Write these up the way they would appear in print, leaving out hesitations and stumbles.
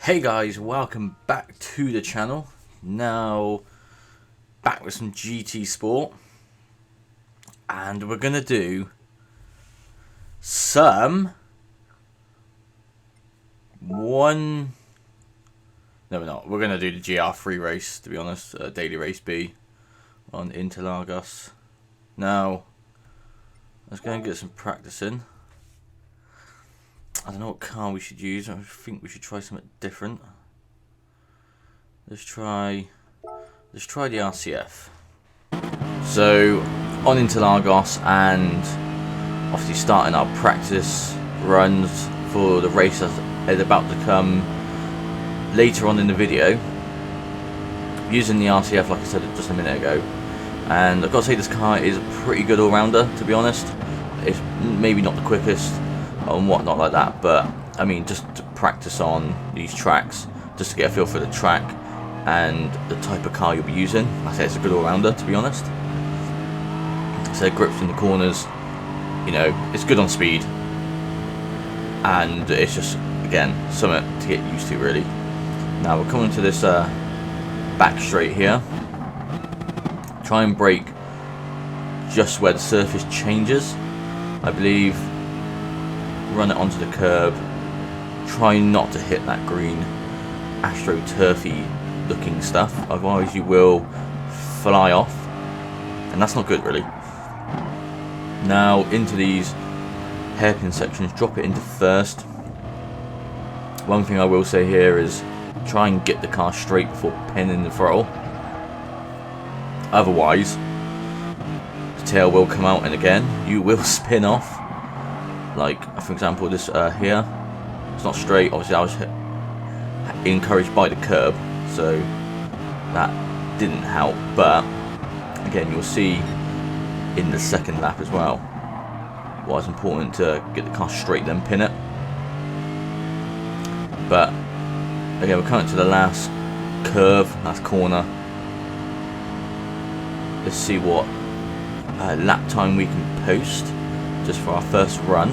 Hey guys, welcome back to the channel. Now back with some GT Sport, and we're gonna do some no, we're not. We're gonna do the GR3 race, to be honest, daily race B on Interlagos. Now let's go and get some practice in. I don't know what car we should use. I think we should try something different. Let's try the RCF. So on Interlagos, and obviously starting our practice runs for the race that is about to come later on in the video, using the RCF like I said just a minute ago. And I've got to say, this car is a pretty good all-rounder, to be honest. It's maybe not the quickest and whatnot like that, but I mean, just to practice on these tracks, just to get a feel for the track and the type of car you'll be using, I say it's a good all-rounder, to be honest. So grips in the corners, you know, it's good on speed, and it's just, again, something to get used to really. Now we're coming to this back straight here. Try and brake just where the surface changes, I believe. Run it onto the curb. Try not to hit that green astroturfy looking stuff, otherwise you will fly off, and that's not good really. Now into these hairpin sections, drop it into first. One thing I will say here is try and get the car straight before pinning the throttle, otherwise the tail will come out and again you will spin off. Like for example, this here, it's not straight. Obviously I was encouraged by the curb, so that didn't help, but again you'll see in the second lap as well why it's important to get the car straight then pin it. But again, we're coming to the last curve, last corner. Let's see what lap time we can post just for our first run.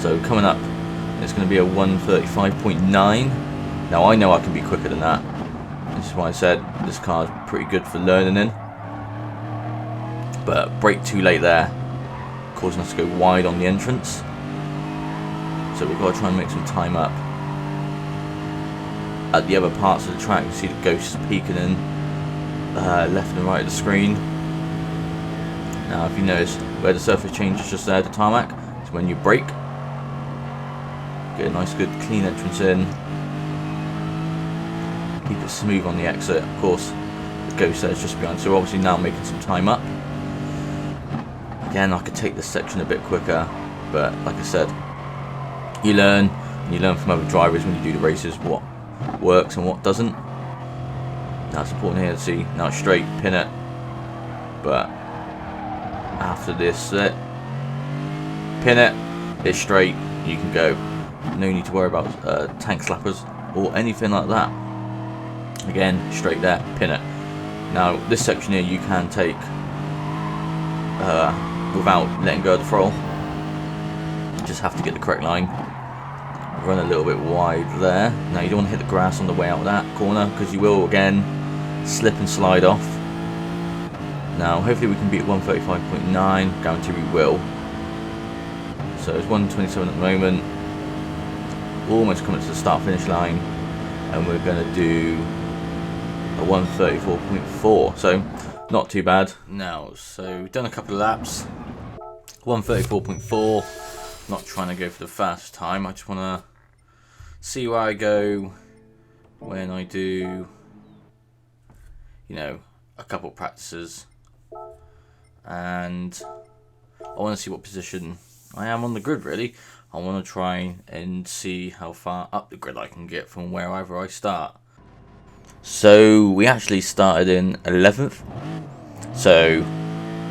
So coming up, it's going to be a 1:35.9. Now I know I can be quicker than that. This is why I said this car is pretty good for learning in. But brake too late there, causing us to go wide on the entrance. So we've got to try and make some time up. At the other parts of the track, you see the ghosts peeking in left and right of the screen. Now if you notice where the surface changes just there, the tarmac, is when you brake. Get a nice good clean entrance in. Keep it smooth on the exit. Of course the ghost there is just behind, so obviously now making some time up. Again, I could take this section a bit quicker, but like I said, you learn from other drivers when you do the races what works and what doesn't. Now it's important here to see, now it's straight, pin it, but after this pin it, it's straight, you can go. No need to worry about tank slappers or anything like that. Again, straight there, pin it. Now this section here you can take without letting go of the throttle. You just have to get the correct line. Run a little bit wide there. Now you don't want to hit the grass on the way out of that corner, because you will again slip and slide off. Now hopefully we can beat 1:35.9, guarantee we will. So it's 1:27 at the moment, almost coming to the start finish line, and we're going to do a 1:34.4, so not too bad. Now, so we've done a couple of laps, 1:34.4, not trying to go for the fast time, I just want to see where I go when I do, you know, a couple of practices, and I want to see what position I am on the grid really. I want to try and see how far up the grid I can get from wherever I start. So we actually started in 11th, so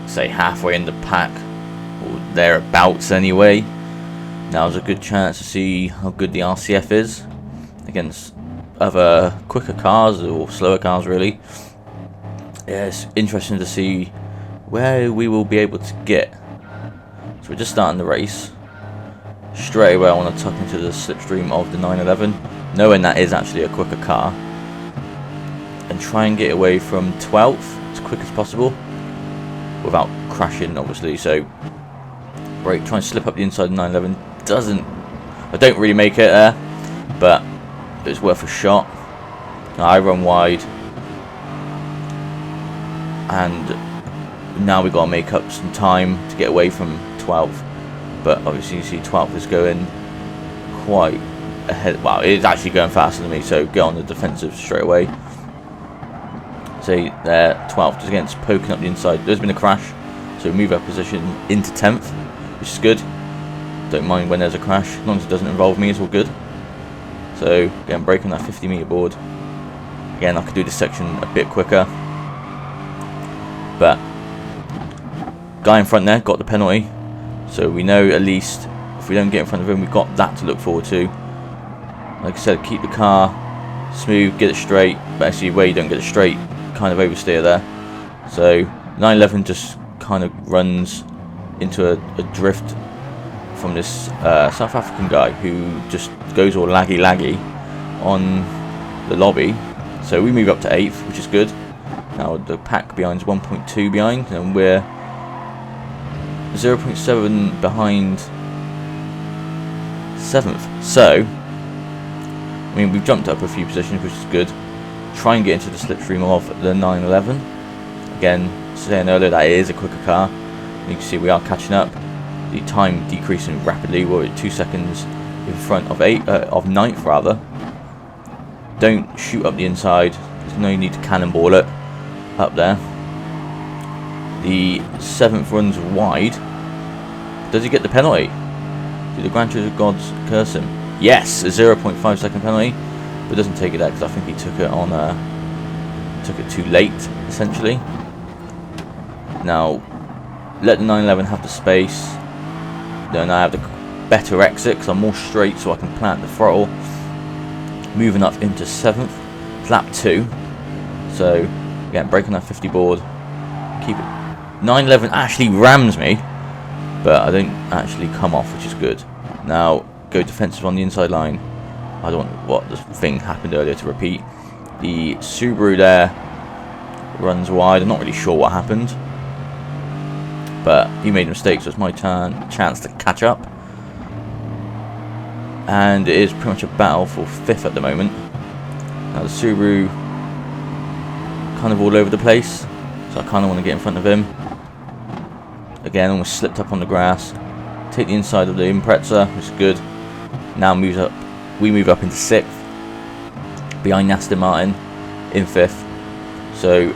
say halfway in the pack or thereabouts anyway. Now there's a good chance to see how good the RCF is against other quicker cars or slower cars really. Yeah, it's interesting to see where we will be able to get. So we're just starting the race. straight away I want to tuck into the slipstream of the 911, knowing that is actually a quicker car, and try and get away from 12th as quick as possible without crashing, obviously. So brake, try and slip up the inside of the 911. I don't really make it there, but it's worth a shot. Now I run wide, and now we've got to make up some time to get away from 12th. But obviously you see 12th is going quite ahead. Well, it's actually going faster than me, so get on the defensive straight away. See there, 12th is again poking up the inside. There's been a crash, so we move our position into 10th, which is good. Don't mind when there's a crash, as long as it doesn't involve me, it's all good. So again, braking that 50-meter board. Again, I could do this section a bit quicker, but guy in front there got the penalty. So we know at least if we don't get in front of him, we've got that to look forward to. Like I said, keep the car smooth, get it straight. But actually, where you don't get it straight, kind of oversteer there. So 911 just kind of runs into a drift from this South African guy who just goes all laggy on the lobby. So we move up to 8th, which is good. Now the pack behind is 1.2 behind, and we're 0.7 behind 7th. So, I mean, we've jumped up a few positions, which is good. Try and get into the slipstream of the 911. Again, saying earlier, that is a quicker car. You can see we are catching up. The time decreasing rapidly. We're at 2 seconds in front of 9th rather. Don't shoot up the inside. There's no need to cannonball it up there. The 7th runs wide. Does he get the penalty? Do the Gran gods curse him? Yes, a 0.5 second penalty, but doesn't take it there because I think he took it on. Took it too late, essentially. Now, let the 911 have the space. Then I have the better exit because I'm more straight, so I can plant the throttle. Moving up into 7th, lap 2. So again, braking that 50 board. Keep it. 911 actually rams me, but I don't actually come off, which is good. Now go defensive on the inside line. I don't want what the thing happened earlier to repeat. The Subaru there runs wide. I'm not really sure what happened, but he made a mistake, so it's my chance to catch up. And it is pretty much a battle for 5th at the moment. Now the Subaru kind of all over the place, so I kind of want to get in front of him. Again, almost slipped up on the grass. Take the inside of the Impreza, which is good. Now moves up. We move up into 6th, behind Aston Martin in 5th. So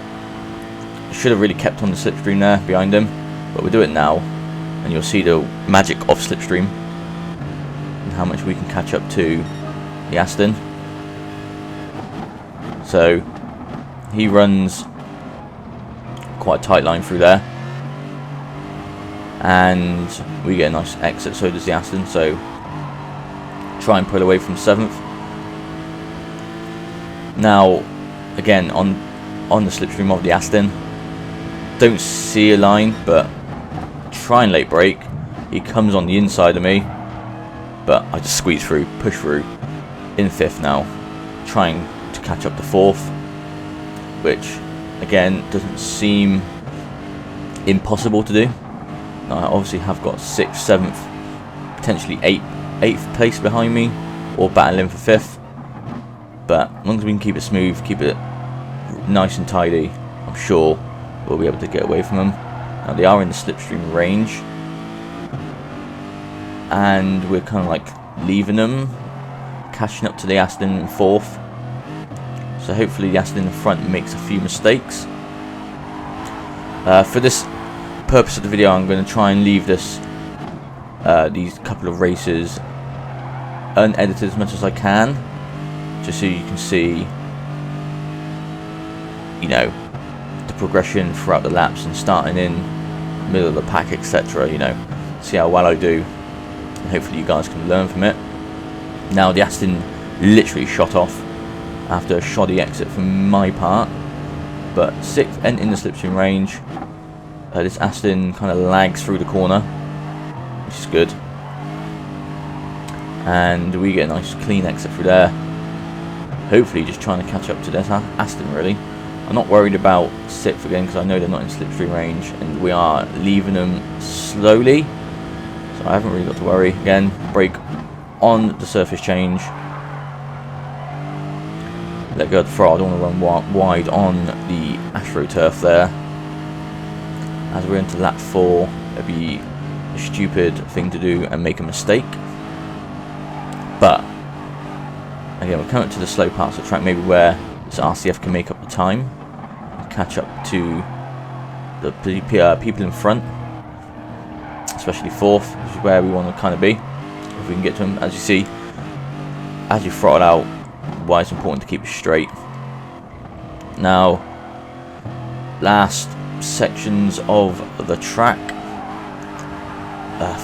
should have really kept on the slipstream there behind him, but we'll do it now, and you'll see the magic of slipstream and how much we can catch up to the Aston. So he runs quite a tight line through there, and we get a nice exit. So does the Aston. So try and pull away from 7th. Now again on the slipstream of the Aston, don't see a line, but try and late brake. He comes on the inside of me, but I just squeeze through, push through in 5th now, trying to catch up to 4th, which again doesn't seem impossible to do. Now, I obviously have got 6th, 7th, potentially 8th place behind me, or battling for 5th. But as long as we can keep it smooth, keep it nice and tidy, I'm sure we'll be able to get away from them. Now they are in the slipstream range, and we're kind of like leaving them, catching up to the Aston in 4th. So hopefully the Aston in front makes a few mistakes. For this purpose of the video, I'm going to try and leave this these couple of races unedited as much as I can, just so you can see, you know, the progression throughout the laps and starting in middle of the pack, etc. You know, see how well I do, and hopefully you guys can learn from it. Now the Aston literally shot off after a shoddy exit from my part, but 6th and in the slipstream range. This Aston kind of lags through the corner, which is good. and we get a nice clean exit through there. Hopefully just trying to catch up to this Aston really. I'm not worried about 6th again because I know they're not in slipstream range and we are leaving them slowly, so I haven't really got to worry. Again, brake on the surface change, let go of the throttle. I don't want to run wide on the AstroTurf there. As we're into lap 4, it'd be a stupid thing to do and make a mistake, but again we're coming to the slow parts of the track, maybe where this RCF can make up the time and catch up to the people in front, especially 4th, which is where we want to kind of be if we can get to them. As you see, as you throttle out, why it's important to keep it straight. Now, last sections of the track,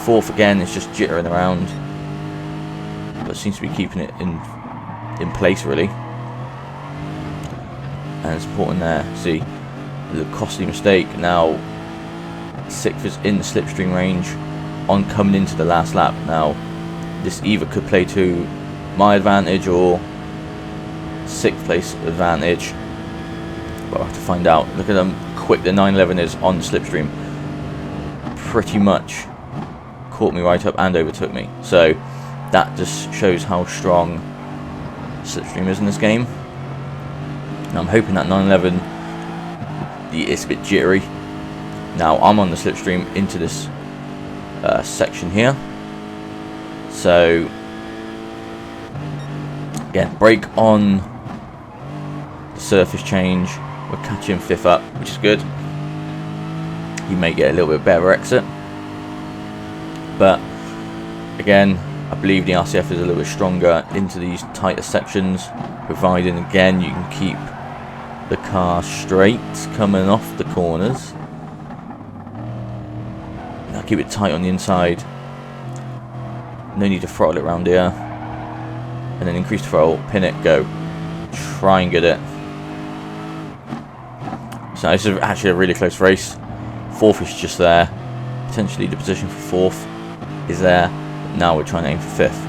4th again is just jittering around, but seems to be keeping it in place really, and it's important there. See the costly mistake. Now 6th is in the slipstream range on coming into the last lap. Now this either could play to my advantage or 6th place advantage, but I'll have to find out. Look at them quick the 911 is on the slipstream, pretty much caught me right up and overtook me, so that just shows how strong slipstream is in this game. Now I'm hoping that 911, it's a bit jittery. Now I'm on the slipstream into this section here, so again brake on the surface change. We're catching 5th up, which is good. He may get a little bit better exit, but again I believe the RCF is a little bit stronger into these tighter sections, providing again you can keep the car straight coming off the corners. Now keep it tight on the inside, no need to throttle it around here, and then increase the throttle, pin it, go, try and get it. So this is actually a really close race. 4th is just there, potentially the position for 4th is there. Now we're trying to aim for 5th.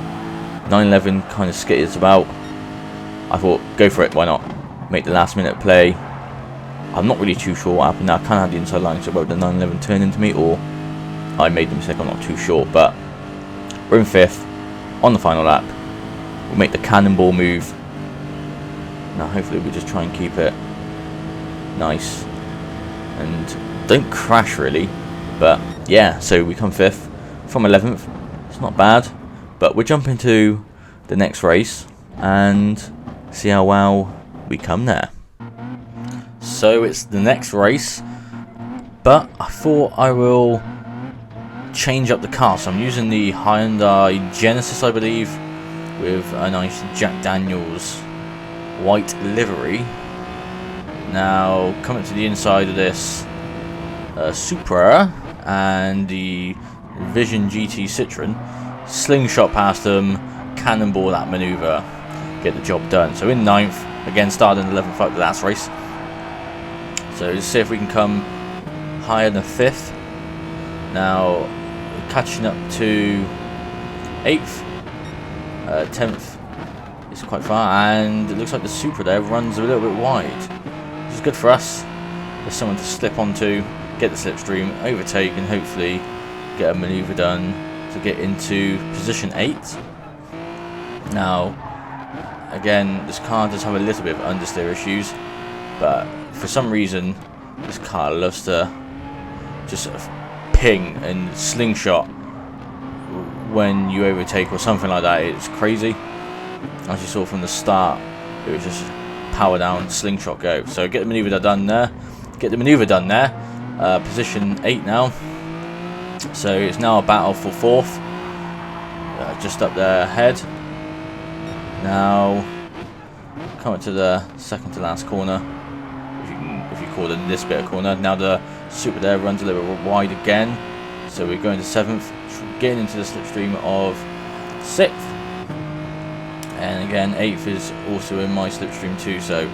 911 kind of skitters about. I thought, go for it, why not? Make the last minute play. I'm not really too sure what happened now. I kind of had the inside line, so whether the 911 turned into me or I made the mistake, I'm not too sure. But we're in 5th on the final lap. We'll make the cannonball move. Now hopefully we just try and keep it nice and don't crash really. But yeah, so we come 5th from 11th. It's not bad, but we'll jump into the next race and see how well we come there. So it's the next race, but I thought I will change up the car. So I'm using the Hyundai Genesis, I believe, with a nice Jack Daniels white livery. Now coming to the inside of this Supra and the Vision GT Citroen, slingshot past them, cannonball that manoeuvre, get the job done. So in 9th, again starting 11th up the last race. So let's see if we can come higher than 5th. Now catching up to 8th, 10th is quite far, and it looks like the Supra there runs a little bit wide, which is good for us. There's someone to slip onto, get the slipstream, overtake, and hopefully get a manoeuvre done to get into position 8. Now again, this car does have a little bit of understeer issues, but for some reason this car loves to just sort of ping and slingshot when you overtake or something like that. It's crazy. As you saw from the start, it was just power down, slingshot, go. So get the manoeuvre done there. Position 8 now. So it's now a battle for 4th, just up their head. Now coming to the second to last corner, if you call it this bit of corner. Now the Supra there runs a little bit wide again, so we're going to 7th, getting into the slipstream of 6th, and again 8th is also in my slipstream too, so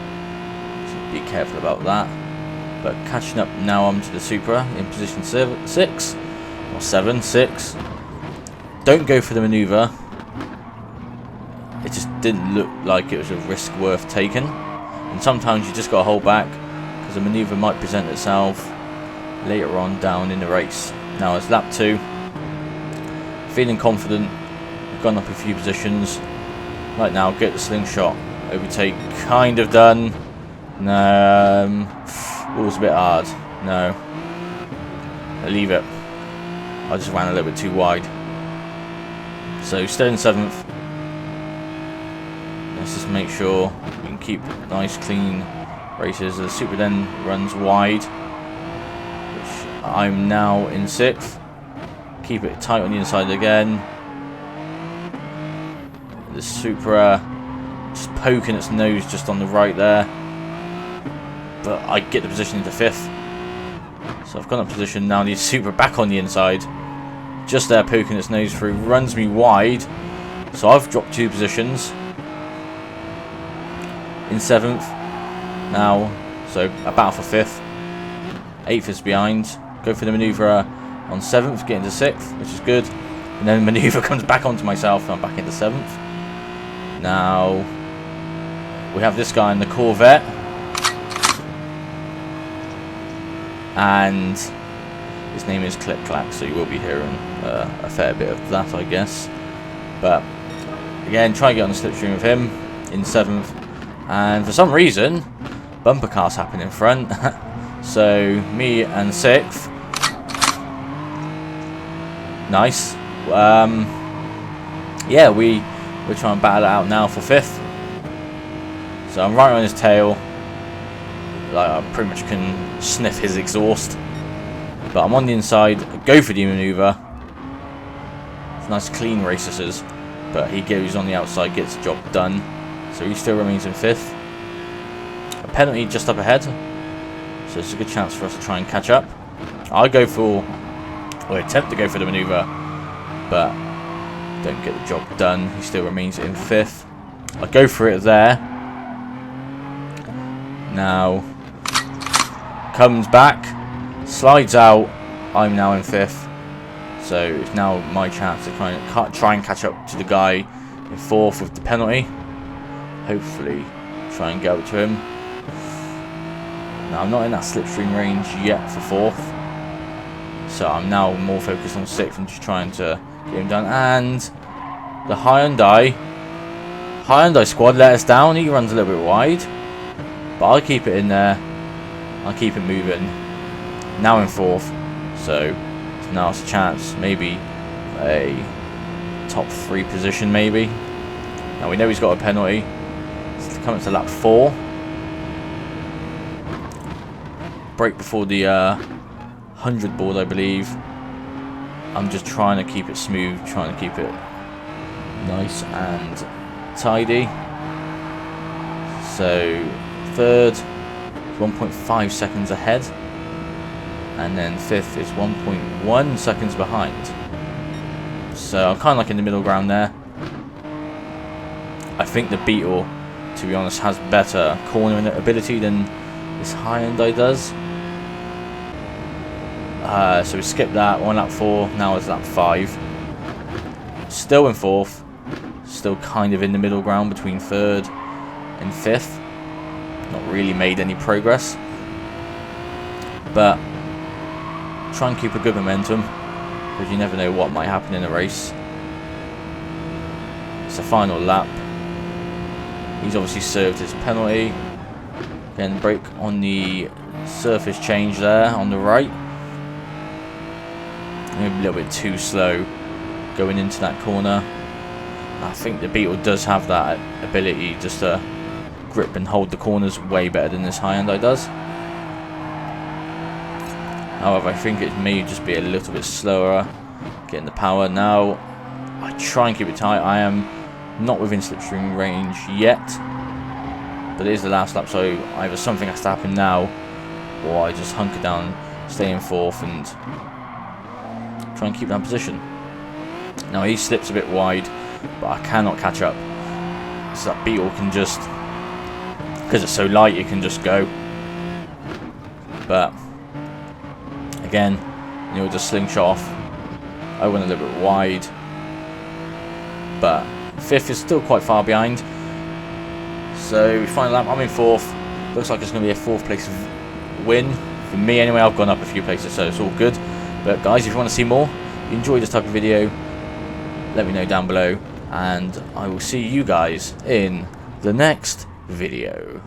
be careful about that. But catching up now onto the Supra in position 6 or 7, 6. Don't go for the manoeuvre. it just didn't look like it was a risk worth taking. And sometimes you just got to hold back, because a manoeuvre might present itself later on down in the race. Now it's lap 2. Feeling confident. We've gone up a few positions. Right now, get the slingshot. Overtake kind of done. No. It was a bit hard. No. I'll leave it. I just ran a little bit too wide. So still in 7th. Let's just make sure we can keep nice clean races. The Super then runs wide, which I'm now in 6th. Keep it tight on the inside again. The Supra just poking its nose just on the right there, but I get the position into 5th. So I've got a position now. The Supra back on the inside, just there poking its nose through, runs me wide. So I've dropped 2 positions. In 7th now, so a battle for 5th. 8th is behind. Go for the manoeuvre on 7th, get into 6th, which is good. And then the manoeuvre comes back onto myself, and I'm back into 7th. Now we have this guy in the Corvette, and his name is Click Clack, so you will be hearing a fair bit of that, I guess. But again, try and get on the slipstream with him in 7th. And for some reason, bumper cars happen in front. So me and 6th. Nice. Yeah, we're trying to battle it out now for 5th. So I'm right on his tail. Like, I pretty much can sniff his exhaust. But I'm on the inside. Go for the manoeuvre. It's nice clean race this is. But he goes on the outside, gets the job done. So he still remains in 5th. A penalty just up ahead. So it's a good chance for us to try and catch up. I go for, or attempt to go for the manoeuvre, but don't get the job done. He still remains in 5th. I go for it there. Now, comes back, slides out. I'm now in 5th. So it's now my chance to try and catch up to the guy in 4th with the penalty. Hopefully try and get up to him. Now I'm not in that slipstream range yet for 4th, so I'm now more focused on 6th and just trying to get him done. And the Hyundai squad let us down. He runs a little bit wide, but I'll keep it in there. I'll keep it moving. Now in 4th, so now it's a chance, maybe a top 3 position maybe. Now we know he's got a penalty. Coming to lap 4. Break before the 100 board, I believe. I'm just trying to keep it smooth, trying to keep it nice and tidy. So 3rd is 1.5 seconds ahead, and then 5th is 1.1 seconds behind. So I'm kind of like in the middle ground there. I think the Beetle, to be honest, has better cornering ability than this Hyundai does. So we skipped that on lap 4, now it's lap 5. Still in 4th, still kind of in the middle ground between 3rd and 5th. Not really made any progress, but try and keep a good momentum, because you never know what might happen in a race. It's a final lap. He's obviously served his penalty. Again, brake on the surface change there on the right. Maybe a little bit too slow going into that corner. I think the Beetle does have that ability just to grip and hold the corners way better than this Hyundai does. However, I think it may just be a little bit slower getting the power. Now, I try and keep it tight. I am not within slipstream range yet, but it is the last lap, so either something has to happen now, or I just hunker down, stay in 4th, and try and keep that position. Now he slips a bit wide, but I cannot catch up. So that Beetle can just, because it's so light, it can just go. But again, you'll just slingshot off. I went a little bit wide, but 5th is still quite far behind. So final lap, I'm in 4th. Looks like it's going to be a 4th place win for me anyway. I've gone up a few places, so it's all good. But guys, if you want to see more, you enjoy this type of video, let me know down below, and I will see you guys in the next video.